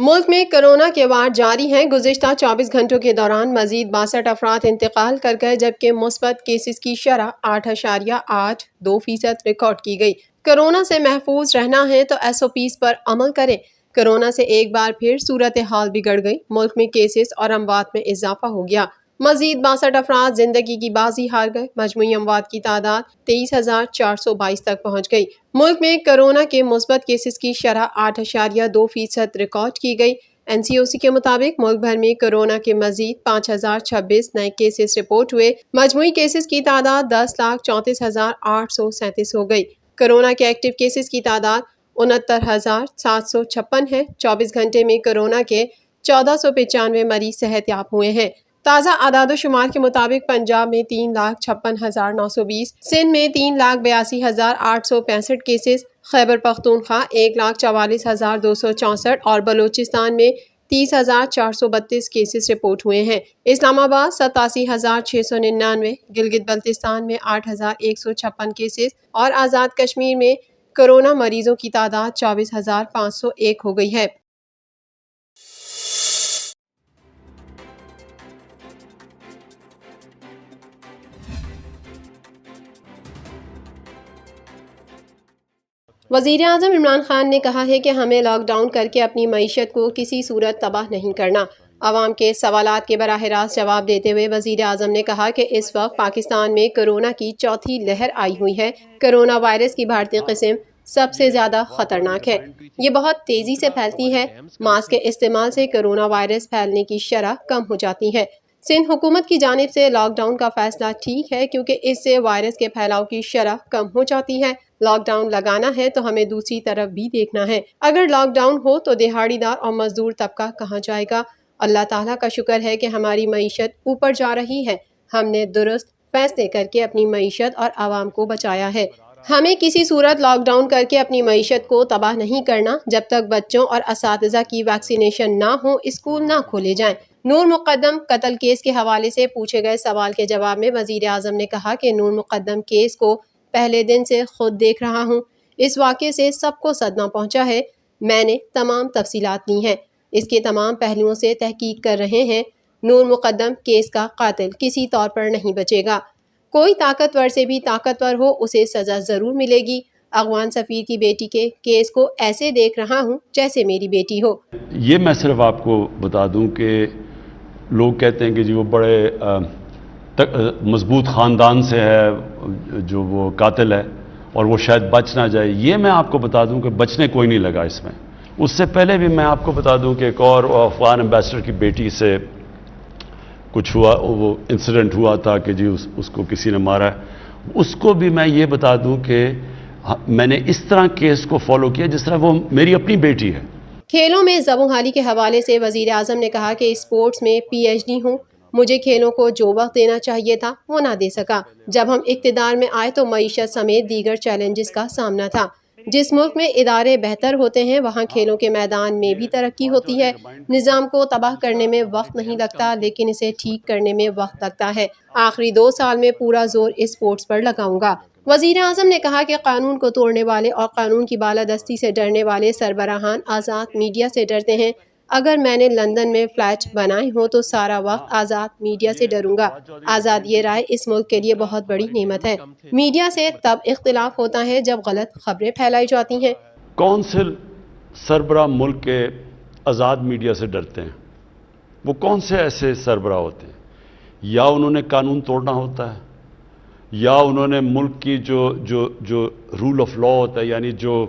ملک میں کورونا کے وار جاری ہیں۔ گزشتہ 24 گھنٹوں کے دوران مزید 62 افراد انتقال کر گئے، جبکہ مثبت کیسز کی شرح 8.82% ریکارڈ کی گئی۔ کورونا سے محفوظ رہنا ہے تو SOPs پر عمل کریں۔ کورونا سے ایک بار پھر صورتحال بگڑ گئی۔ ملک میں کیسز اور اموات میں اضافہ ہو گیا۔ مزید 62 افراد زندگی کی بازی ہار گئے۔ مجموعی اموات کی تعداد 23,422 تک پہنچ گئی۔ ملک میں کورونا کے مثبت کیسز کی شرح 8.2% ریکارڈ کی گئی۔ NCOC کے مطابق ملک بھر میں کورونا کے مزید 5,026 نئے کیسز رپورٹ ہوئے۔ مجموعی کیسز کی تعداد 10,34,837 ہو گئی۔ کورونا کے ایکٹیو کیسز کی تعداد 69,756 ہے۔ 24 گھنٹے میں کورونا کے 1,495 مریض صحت یاب ہوئے ہیں۔ تازہ اعداد و شمار کے مطابق پنجاب میں 3,56,920، سندھ میں 3,82,865 کیسز، خیبر پختونخوا 1,44,264 اور بلوچستان میں 30,432 کیسز رپورٹ ہوئے ہیں۔ اسلام آباد 87,699، گلگت بلتستان میں 8,156 کیسز اور آزاد کشمیر میں کورونا مریضوں کی تعداد 24,501 ہو گئی ہے۔ وزیراعظم عمران خان نے کہا ہے کہ ہمیں لاک ڈاؤن کر کے اپنی معیشت کو کسی صورت تباہ نہیں کرنا۔ عوام کے سوالات کے براہ راست جواب دیتے ہوئے وزیراعظم نے کہا کہ اس وقت پاکستان میں کورونا کی چوتھی لہر آئی ہوئی ہے۔ کورونا وائرس کی بھارتی قسم سب سے زیادہ خطرناک ہے۔ یہ بہت تیزی سے پھیلتی ہے۔ ماسک کے استعمال سے کورونا وائرس پھیلنے کی شرح کم ہو جاتی ہے۔ سندھ حکومت کی جانب سے لاک ڈاؤن کا فیصلہ ٹھیک ہے کیونکہ اس سے وائرس کے پھیلاؤ کی شرح کم ہو جاتی ہے۔ لاک ڈاؤن لگانا ہے تو ہمیں دوسری طرف بھی دیکھنا ہے۔ اگر لاک ڈاؤن ہو تو دہاڑی دار اور مزدور طبقہ کہاں جائے گا؟ اللہ تعالیٰ کا شکر ہے کہ ہماری معیشت اوپر جا رہی ہے۔ ہم نے درست فیصلے کر کے اپنی معیشت اور عوام کو بچایا ہے۔ ہمیں کسی صورت لاک ڈاؤن کر کے اپنی معیشت کو تباہ نہیں کرنا۔ جب تک بچوں اور اساتذہ کی ویکسینیشن نہ ہو، اسکول نہ کھولے جائیں۔ نور مقدم قتل کیس کے حوالے سے پوچھے گئے سوال کے جواب میں وزیر اعظم نے کہا کہ نور مقدم کیس کو پہلے دن سے خود دیکھ رہا ہوں۔ اس واقعے سے سب کو صدمہ پہنچا ہے۔ میں نے تمام تفصیلات لی ہیں۔ اس کے تمام پہلوؤں سے تحقیق کر رہے ہیں۔ نور مقدم کیس کا قاتل کسی طور پر نہیں بچے گا۔ کوئی طاقتور سے بھی طاقتور ہو، اسے سزا ضرور ملے گی۔ افغان سفیر کی بیٹی کے کیس کو ایسے دیکھ رہا ہوں جیسے میری بیٹی ہو۔ یہ میں صرف آپ کو بتا دوں کہ لوگ کہتے ہیں کہ جی وہ بڑے مضبوط خاندان سے ہے جو وہ قاتل ہے اور وہ شاید بچ نہ جائے۔ یہ میں آپ کو بتا دوں کہ بچنے کوئی نہیں لگا اس میں۔ اس سے پہلے بھی میں آپ کو بتا دوں کہ ایک اور افغان ایمبیسڈر کی بیٹی سے کچھ ہوا، وہ انسیڈنٹ ہوا تھا کہ جی اس کو کسی نے مارا ہے۔ اس کو بھی میں یہ بتا دوں کہ میں نے اس طرح کیس کو فالو کیا جس طرح وہ میری اپنی بیٹی ہے۔ کھیلوں میں زبوں حالی کے حوالے سے وزیر اعظم نے کہا کہ اسپورٹس میں PhD ہوں۔ مجھے کھیلوں کو جو وقت دینا چاہیے تھا وہ نہ دے سکا۔ جب ہم اقتدار میں آئے تو معیشت سمیت دیگر چیلنجز کا سامنا تھا۔ جس ملک میں ادارے بہتر ہوتے ہیں وہاں کھیلوں کے میدان میں بھی ترقی ہوتی ہے۔ نظام کو تباہ کرنے میں وقت نہیں لگتا لیکن اسے ٹھیک کرنے میں وقت لگتا ہے۔ آخری 2 سال میں پورا زور اسپورٹس پر لگاؤں گا۔ وزیر اعظم نے کہا کہ قانون کو توڑنے والے اور قانون کی بالادستی سے ڈرنے والے سربراہان آزاد میڈیا سے ڈرتے ہیں۔ اگر میں نے لندن میں فلیٹ بنائے ہوں تو سارا وقت آزاد میڈیا سے ڈروں گا۔ آزادی رائے اس ملک کے لیے بہت بڑی نعمت ہے۔ میڈیا سے تب اختلاف ہوتا ہے جب غلط خبریں پھیلائی جاتی ہیں۔ کونسل سربراہ ملک کے آزاد میڈیا سے ڈرتے ہیں؟ وہ کون سے ایسے سربراہ ہوتے ہیں؟ یا انہوں نے قانون توڑنا ہوتا ہے یا انہوں نے ملک کی جو رول آف لا ہوتا ہے، یعنی جو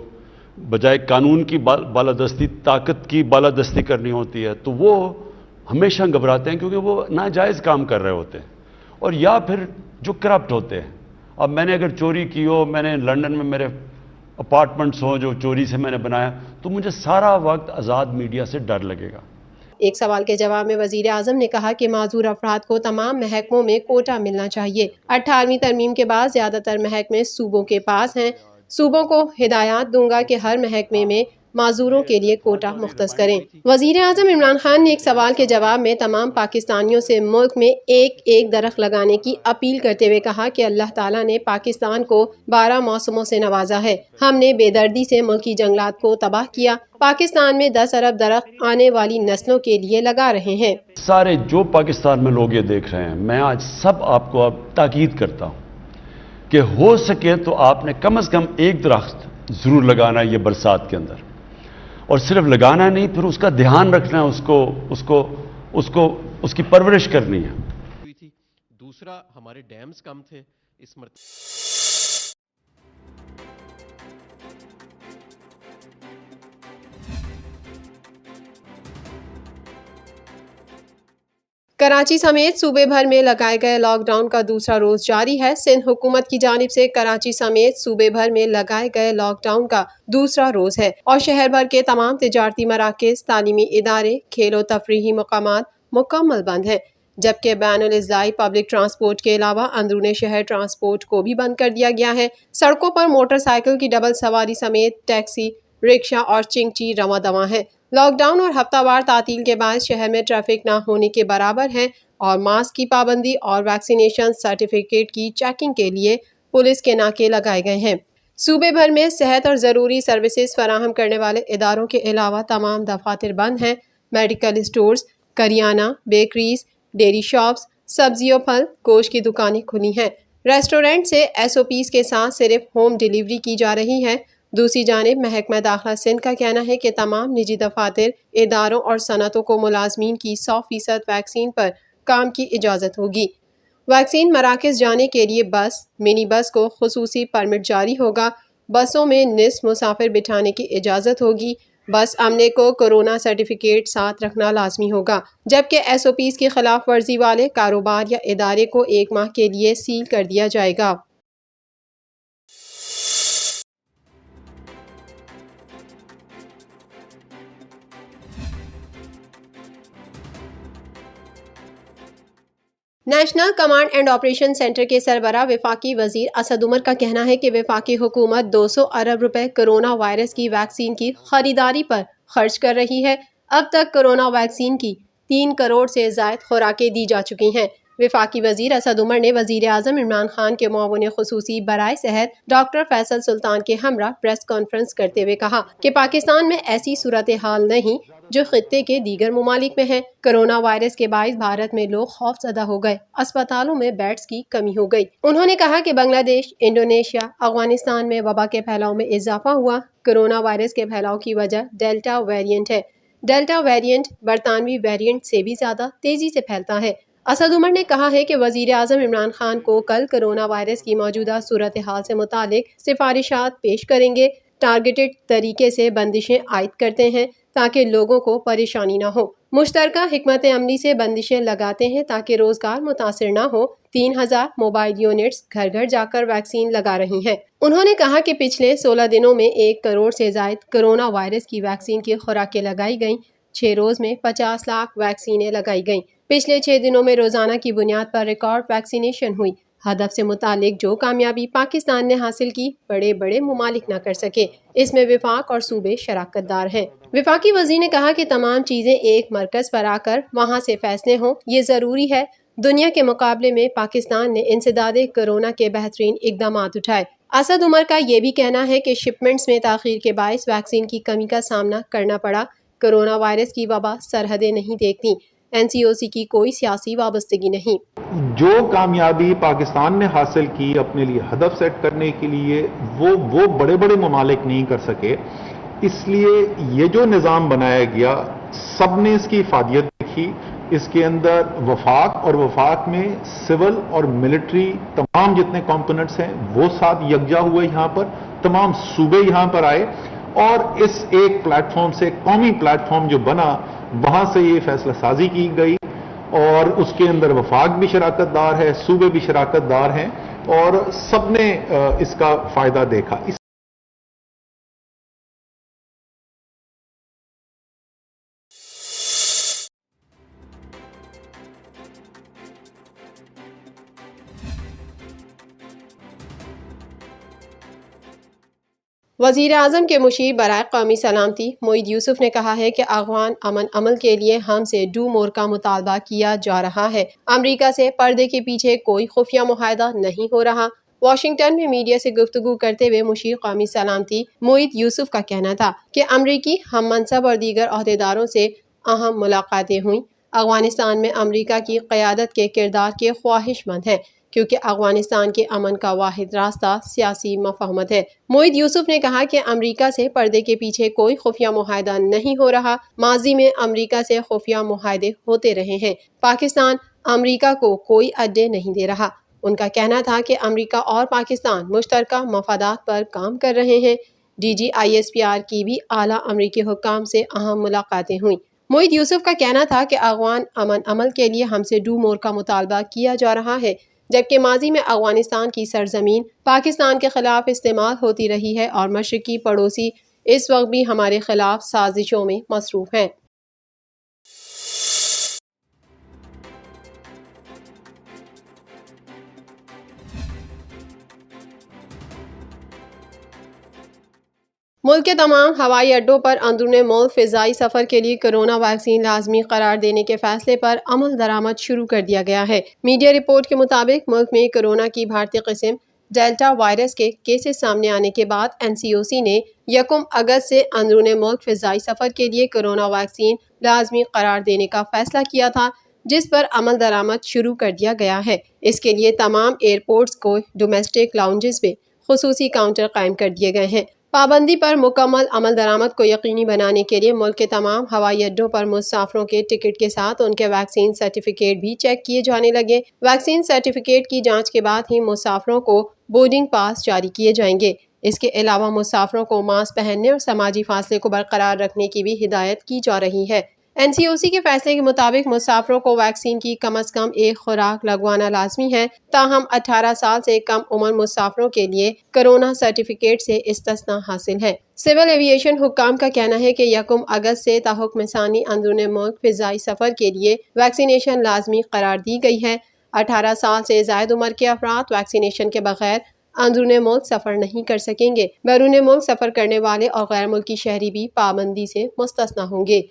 بجائے قانون کی بالادستی طاقت کی بالادستی کرنی ہوتی ہے، تو وہ ہمیشہ گھبراتے ہیں کیونکہ وہ ناجائز کام کر رہے ہوتے ہیں، اور یا پھر جو کرپٹ ہوتے ہیں۔ اب میں نے اگر چوری کی ہو، میں نے لندن میں میرے اپارٹمنٹس ہوں جو چوری سے میں نے بنایا، تو مجھے سارا وقت آزاد میڈیا سے ڈر لگے گا۔ ایک سوال کے جواب میں وزیر اعظم نے کہا کہ معذور افراد کو تمام محکموں میں کوٹا ملنا چاہیے۔ 18ویں ترمیم کے بعد زیادہ تر محکمے صوبوں کے پاس ہیں۔ صوبوں کو ہدایات دوں گا کہ ہر محکمے میں معذوروں کے لیے کوٹا مختص کریں۔ وزیر اعظم عمران خان نے ایک سوال کے جواب میں تمام پاکستانیوں سے ملک میں ایک ایک درخت لگانے کی اپیل کرتے ہوئے کہا کہ اللہ تعالیٰ نے پاکستان کو 12 موسموں سے نوازا ہے۔ ہم نے بے دردی سے ملکی جنگلات کو تباہ کیا۔ پاکستان میں 10 ارب درخت آنے والی نسلوں کے لیے لگا رہے ہیں۔ سارے جو پاکستان میں لوگ یہ دیکھ رہے ہیں، میں آج سب آپ کو اب تاکید کرتا ہوں کہ ہو سکے تو آپ نے کم از کم ایک درخت ضرور لگانا ہے یہ برسات کے اندر، اور صرف لگانا نہیں، پھر اس کا دھیان رکھنا ہے، اس کی پرورش کرنی ہے۔ دوسرا، ہمارے ڈیمز کم تھے اس مرتبہ۔ کراچی سمیت صوبے بھر میں لگائے گئے لاک ڈاؤن کا دوسرا روز جاری ہے۔ سندھ حکومت کی جانب سے کراچی سمیت صوبے بھر میں لگائے گئے لاک ڈاؤن کا دوسرا روز ہے اور شہر بھر کے تمام تجارتی مراکز، تعلیمی ادارے، کھیل و تفریحی مقامات مکمل بند ہیں، جبکہ بین الاضلاعی پبلک ٹرانسپورٹ کے علاوہ اندرون شہر ٹرانسپورٹ کو بھی بند کر دیا گیا ہے۔ سڑکوں پر موٹر سائیکل کی ڈبل سواری سمیت ٹیکسی، رکشہ اور چنگچی رواں دواں ہیں۔ لاک ڈاؤن اور ہفتہ وار تعطیل کے باعث شہر میں ٹریفک نہ ہونے کے برابر ہے اور ماسک کی پابندی اور ویکسینیشن سرٹیفکیٹ کی چیکنگ کے لیے پولیس کے ناکے لگائے گئے ہیں۔ صوبے بھر میں صحت اور ضروری سروسز فراہم کرنے والے اداروں کے علاوہ تمام دفاتر بند ہیں۔ میڈیکل اسٹورز، کریانہ، بیکریز، ڈیری شاپس، سبزی و پھل، گوشت کی دکانیں کھلی ہیں۔ ریسٹورنٹ سے SOPs کے ساتھ صرف ہوم ڈیلیوری کی جا رہی ہے۔ دوسری جانب محکمہ داخلہ سندھ کا کہنا ہے کہ تمام نجی دفاتر، اداروں اور صنعتوں کو ملازمین کی 100% ویکسین پر کام کی اجازت ہوگی۔ ویکسین مراکز جانے کے لیے بس، منی بس کو خصوصی پرمٹ جاری ہوگا۔ بسوں میں نصف مسافر بٹھانے کی اجازت ہوگی۔ بس عملے کو کورونا سرٹیفکیٹ ساتھ رکھنا لازمی ہوگا، جبکہ SOPs کی خلاف ورزی والے کاروبار یا ادارے کو 1 ماہ کے لیے سیل کر دیا جائے گا۔ National Command and Operation Centre کے سربراہ وفاقی وزیر اسد عمر کا کہنا ہے کہ وفاقی حکومت 200 ارب روپے کرونا وائرس کی ویکسین کی خریداری پر خرچ کر رہی ہے۔ اب تک کرونا ویکسین کی 3 کروڑ سے زائد خوراکیں دی جا چکی ہیں۔ وفاقی وزیر اسد عمر نے وزیر اعظم عمران خان کے معاون خصوصی برائے صحت ڈاکٹر فیصل سلطان کے ہمراہ پریس کانفرنس کرتے ہوئے کہا کہ پاکستان میں ایسی صورتحال نہیں جو خطے کے دیگر ممالک میں ہے۔ کرونا وائرس کے باعث بھارت میں لوگ خوف زدہ ہو گئے، اسپتالوں میں بیڈز کی کمی ہو گئی۔ انہوں نے کہا کہ بنگلہ دیش، انڈونیشیا، افغانستان میں وبا کے پھیلاؤ میں اضافہ ہوا۔ کرونا وائرس کے پھیلاؤ کی وجہ ڈیلٹا ویریئنٹ ہے۔ ڈیلٹا ویریئنٹ برطانوی ویریئنٹ سے بھی زیادہ تیزی سے پھیلتا ہے۔ اسد عمر نے کہا ہے کہ وزیر اعظم عمران خان کو کل کرونا وائرس کی موجودہ صورتحال سے متعلق سفارشات پیش کریں گے۔ ٹارگیٹڈ طریقے سے بندشیں عائد کرتے ہیں تاکہ لوگوں کو پریشانی نہ ہو۔ مشترکہ حکمت عملی سے بندشیں لگاتے ہیں تاکہ روزگار متاثر نہ ہو۔ 3000 موبائل یونٹس گھر گھر جا کر ویکسین لگا رہی ہیں۔ انہوں نے کہا کہ پچھلے 16 دنوں میں 1 کروڑ سے زائد کرونا وائرس کی ویکسین کی خوراکیں لگائی گئیں۔ 6 روز میں 50 لاکھ ویکسینیں لگائی گئیں۔ پچھلے 6 دنوں میں روزانہ کی بنیاد پر ریکارڈ ویکسینیشن ہوئی۔ ہدف سے متعلق جو کامیابی پاکستان نے حاصل کی، بڑے ممالک نہ کر سکے۔ اس میں وفاق اور صوبے شراکت دار ہیں۔ وفاقی وزیر نے کہا کہ تمام چیزیں ایک مرکز پر آ کر وہاں سے فیصلے ہوں، یہ ضروری ہے۔ دنیا کے مقابلے میں پاکستان نے انسداد کرونا کے بہترین اقدامات اٹھائے۔ اسد عمر کا یہ بھی کہنا ہے کہ شپمنٹس میں تاخیر کے باعث ویکسین کی کمی کا سامنا کرنا پڑا۔ کرونا وائرس کی وبا سرحدیں نہیں دیکھتی۔ NCOC کی کوئی سیاسی وابستگی نہیں۔ جو کامیابی پاکستان نے حاصل کی اپنے لیے ہدف سیٹ کرنے کے لیے، وہ بڑے ممالک نہیں کر سکے۔ اس لیے یہ جو نظام بنایا گیا، سب نے اس کی افادیت دیکھی۔ اس کے اندر وفاق اور وفاق میں سول اور ملٹری تمام جتنے کمپوننٹس ہیں وہ ساتھ یکجا ہوئے یہاں پر، تمام صوبے یہاں پر آئے اور اس ایک پلیٹ فارم سے، قومی پلیٹ فارم جو بنا، وہاں سے یہ فیصلہ سازی کی گئی اور اس کے اندر وفاق بھی شراکت دار ہے، صوبے بھی شراکت دار ہیں اور سب نے اس کا فائدہ دیکھا۔ وزیر اعظم کے مشیر برائے قومی سلامتی معید یوسف نے کہا ہے کہ افغان امن عمل کے لیے ہم سے ڈو مور کا مطالبہ کیا جا رہا ہے۔ امریکہ سے پردے کے پیچھے کوئی خفیہ معاہدہ نہیں ہو رہا۔ واشنگٹن میں میڈیا سے گفتگو کرتے ہوئے مشیر قومی سلامتی معید یوسف کا کہنا تھا کہ امریکی ہم منصب اور دیگر عہدیداروں سے اہم ملاقاتیں ہوئیں۔ افغانستان میں امریکہ کی قیادت کے کردار کے خواہش مند ہیں، کیونکہ افغانستان کے امن کا واحد راستہ سیاسی مفاہمت ہے۔ معید یوسف نے کہا کہ امریکہ سے پردے کے پیچھے کوئی خفیہ معاہدہ نہیں ہو رہا۔ ماضی میں امریکہ سے خفیہ معاہدے ہوتے رہے ہیں۔ پاکستان امریکہ کو کوئی اڈے نہیں دے رہا۔ ان کا کہنا تھا کہ امریکہ اور پاکستان مشترکہ مفادات پر کام کر رہے ہیں۔ ڈی جی ISPR کی بھی اعلیٰ امریکی حکام سے اہم ملاقاتیں ہوئیں۔ معید یوسف کا کہنا تھا کہ افغان امن عمل کے لیے ہم سے ڈو مور کا مطالبہ کیا جا رہا ہے، جبکہ ماضی میں افغانستان کی سرزمین پاکستان کے خلاف استعمال ہوتی رہی ہے اور مشرقی پڑوسی اس وقت بھی ہمارے خلاف سازشوں میں مصروف ہیں۔ ملک کے تمام ہوائی اڈوں پر اندرون ملک فضائی سفر کے لیے کرونا ویکسین لازمی قرار دینے کے فیصلے پر عمل درآمد شروع کر دیا گیا ہے۔ میڈیا رپورٹ کے مطابق ملک میں کرونا کی بھارتی قسم ڈیلٹا وائرس کے کیسز سامنے آنے کے بعد NCOC نے 1 اگست سے اندرون ملک فضائی سفر کے لیے کرونا ویکسین لازمی قرار دینے کا فیصلہ کیا تھا، جس پر عمل درآمد شروع کر دیا گیا ہے۔ اس کے لیے تمام ایئرپورٹس کو ڈومیسٹک لاؤنجز میں خصوصی کاؤنٹر قائم کر دیے گئے ہیں۔ پابندی پر مکمل عمل درآمد کو یقینی بنانے کے لیے ملک کے تمام ہوائی اڈوں پر مسافروں کے ٹکٹ کے ساتھ ان کے ویکسین سرٹیفکیٹ بھی چیک کیے جانے لگے۔ ویکسین سرٹیفکیٹ کی جانچ کے بعد ہی مسافروں کو بورڈنگ پاس جاری کیے جائیں گے۔ اس کے علاوہ مسافروں کو ماسک پہننے اور سماجی فاصلے کو برقرار رکھنے کی بھی ہدایت کی جا رہی ہے۔ NCOC کے فیصلے کے مطابق مسافروں کو ویکسین کی کم از کم ایک خوراک لگوانا لازمی ہے، تاہم 18 سال سے کم عمر مسافروں کے لیے کرونا سرٹیفکیٹ سے استثناء حاصل ہے۔ سول ایویشن حکام کا کہنا ہے کہ 1 اگست سے تاحکم ثانی اندرون ملک فضائی سفر کے لیے ویکسینیشن لازمی قرار دی گئی ہے۔ 18 سال سے زائد عمر کے افراد ویکسینیشن کے بغیر اندرون ملک سفر نہیں کر سکیں گے۔ بیرون ملک سفر کرنے والے اور غیر ملکی شہری بھی پابندی سے مستثنیٰ ہوں گے۔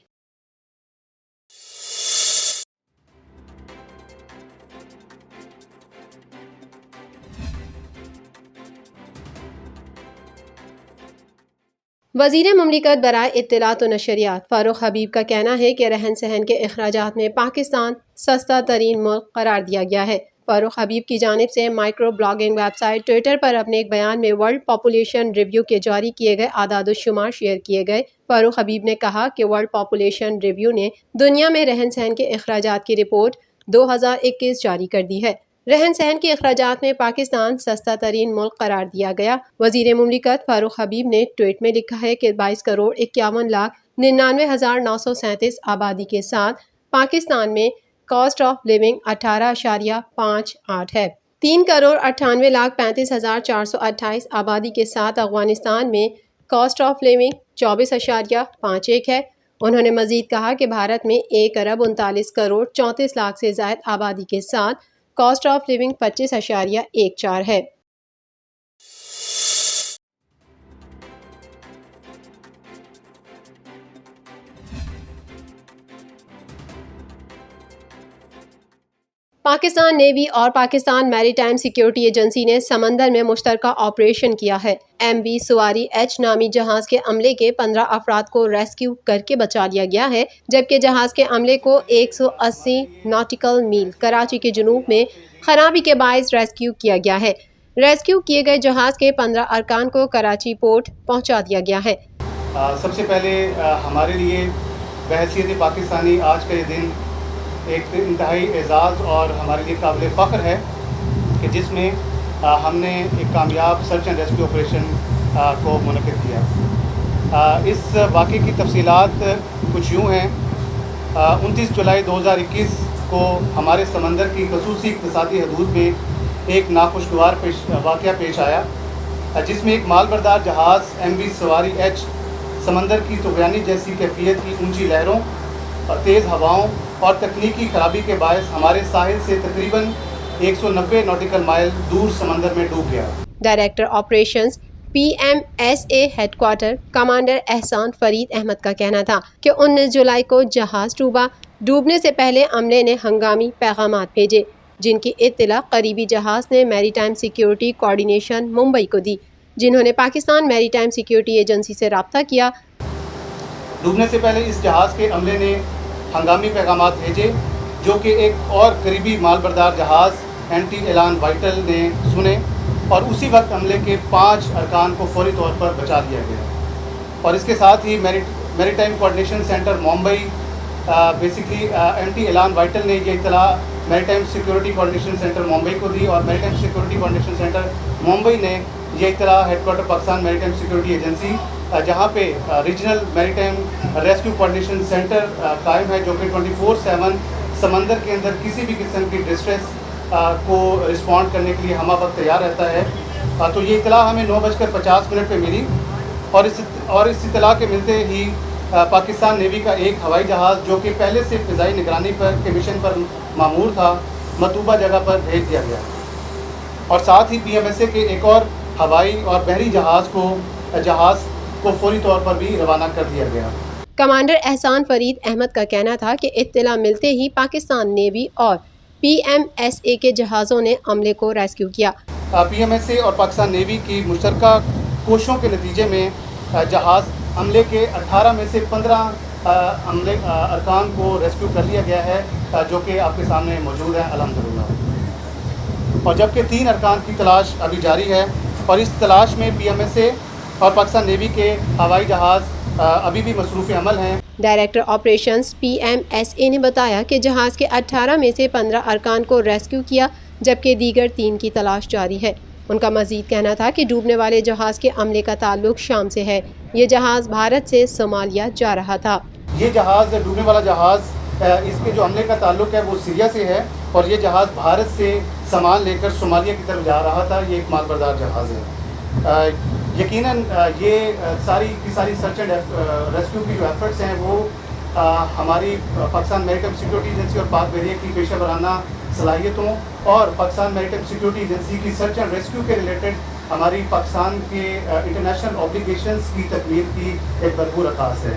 وزیر مملکت برائے اطلاعات و نشریات فاروق حبیب کا کہنا ہے کہ رہن سہن کے اخراجات میں پاکستان سستا ترین ملک قرار دیا گیا ہے۔ فاروق حبیب کی جانب سے microblogging website Twitter پر اپنے ایک بیان میں ورلڈ پاپولیشن ریویو کے جاری کیے گئے اعداد و شمار شیئر کیے گئے۔ فاروق حبیب نے کہا کہ ورلڈ پاپولیشن ریویو نے دنیا میں رہن سہن کے اخراجات کی رپورٹ 2021 جاری کر دی ہے۔ رہن سہن کے اخراجات میں پاکستان سستا ترین ملک قرار دیا گیا۔ وزیر مملکت فاروق حبیب نے ٹویٹ میں لکھا ہے کہ 22,51,99,937 آبادی کے ساتھ پاکستان میں کاسٹ آف لیونگ 18.58 ہے۔ 3,98,35,428 آبادی کے ساتھ افغانستان میں کاسٹ آف لیونگ 24.51 ہے۔ انہوں نے مزید کہا کہ بھارت میں 1,39,34,00,000 سے زائد آبادی کے ساتھ کاسٹ آف لیونگ 25.14 ہے۔ پاکستان نیوی اور پاکستان میری ٹائم سیکیورٹی ایجنسی نے سمندر میں مشترکہ آپریشن کیا ہے۔ MV سواری H نامی جہاز کے عملے کے 15 افراد کو ریسکیو کر کے بچا لیا گیا ہے، جبکہ جہاز کے عملے کو 180 ناٹیکل میل کراچی کے جنوب میں خرابی کے باعث ریسکیو کیا گیا ہے۔ ریسکیو کیے گئے جہاز کے 15 ارکان کو کراچی پورٹ پہنچا دیا گیا ہے۔ سب سے پہلے ہمارے لیے بحیثیت پاکستانی آج کا یہ دن ایک انتہائی اعزاز اور ہمارے لیے قابل فخر ہے کہ جس میں ہم نے ایک کامیاب سرچ اینڈ ریسکیو آپریشن کو منعقد کیا۔ اس واقعے کی تفصیلات کچھ یوں ہیں۔ 29 جولائی 2021 کو ہمارے سمندر کی خصوصی اقتصادی حدود میں ایک ناخوشگوار واقعہ پیش آیا، جس میں ایک مال بردار جہاز MV سواری H سمندر کی طغیانی جیسی کیفیت کی اونچی لہروں اور تیز ہواؤں اور تکنیکی خرابی کے باعث ہمارے ساحل سے تقریباً 190 ناٹیکل مائل دور سمندر میں ڈوب گیا۔ Director operations PMSA headquarter commander Ehsan Farid Ahmed کا کہنا تھا کہ 19 جولائی کو جہاز ڈوبنے سے پہلے عملے نے ہنگامی پیغامات بھیجے، جن کی اطلاع قریبی جہاز نے میری ٹائم سیکیورٹی کوارڈینیشن ممبئی کو دی، جنہوں نے پاکستان میری ٹائم سیکیورٹی ایجنسی سے رابطہ کیا۔ ڈوبنے سے پہلے اس جہاز کے عملے نے ہنگامی پیغامات بھیجے، جو کہ ایک اور قریبی مال بردار جہاز اینٹی ایلان وائٹل نے سنے، اور اسی وقت عملے کے 5 ارکان کو فوری طور پر بچا لیا گیا۔ اور اس کے ساتھ ہی maritime coordination centre Mumbai basically اینٹی ایلان وائٹل نے یہ اطلاع maritime security coordination centre Mumbai کو دی، اور maritime security coordination centre Mumbai نے یہ اطلاع ہیڈ کوارٹر پاکستان میری ٹائم سیکیورٹی ایجنسی، جہاں پہ ریجنل میری ٹائم ریسکیو کوارڈینیشن سینٹر قائم ہے، جو کہ 24/7 سمندر کے اندر کسی بھی قسم کی ڈسٹریس کو رسپونڈ کرنے کے لیے ہمہ وقت تیار رہتا ہے۔ تو یہ اطلاع ہمیں 9:50 پہ ملی، اور اس اطلاع کے ملتے ہی پاکستان نیوی کا ایک ہوائی جہاز، جو کہ پہلے سے فضائی نگرانی کے مشن پر مامور تھا، مطلوبہ جگہ پر بھیج دیا گیا، اور ساتھ ہی PMSA کے ایک اور ہوائی اور بحری جہاز کو فوری طور پر بھی روانہ کر دیا گیا۔ کمانڈر احسان فرید احمد کا کہنا تھا کہ اطلاع ملتے ہی پاکستان نیوی اور PMSA کے جہازوں نے عملے کو ریسکیو کیا۔ PMSA اور پاکستان نیوی کی مشترکہ کوششوں کے نتیجے میں جہاز عملے کے 18 میں سے 15 ارکان کو ریسکیو کر لیا گیا ہے، جو کہ آپ کے سامنے موجود ہیں الحمدللہ، اور جبکہ 3 ارکان کی تلاش ابھی جاری ہے، اور اس تلاش میں PMSA اور پاکستان نیوی کے ہوائی جہاز ابھی بھی مصروف عمل ہیں۔ ڈائریکٹر آپریشنز PMSA نے بتایا کہ جہاز کے 18 میں سے 15 ارکان کو ریسکیو کیا، جبکہ دیگر 3 کی تلاش جاری ہے۔ ان کا مزید کہنا تھا کہ ڈوبنے والے جہاز کے عملے کا تعلق شام سے ہے، یہ جہاز بھارت سے صومالیہ جا رہا تھا۔ یہ جہاز ڈوبنے والا جہاز، اس کے جو عملے کا تعلق ہے وہ سیریا سے ہے، اور یہ جہاز بھارت سے سامان لے کر صومالیہ کی طرف جا رہا تھا۔ یہ ایک مال بردار جہاز ہے۔ یقیناً یہ ساری کی ساری سرچ اینڈ ریسکیو کی جو ایفرٹس ہیں وہ ہماری پاکستان میری ٹائم سیکیورٹی ایجنسی اور پاک بحریہ کی پیشہ ورانہ صلاحیتوں اور پاکستان میری ٹائم سیکیورٹی ایجنسی کی سرچ اینڈ ریسکیو کے ریلیٹڈ ہماری پاکستان کے انٹرنیشنل اوبلیگیشنز کی تکمیل کی ایک بھرپور عکاس ہے۔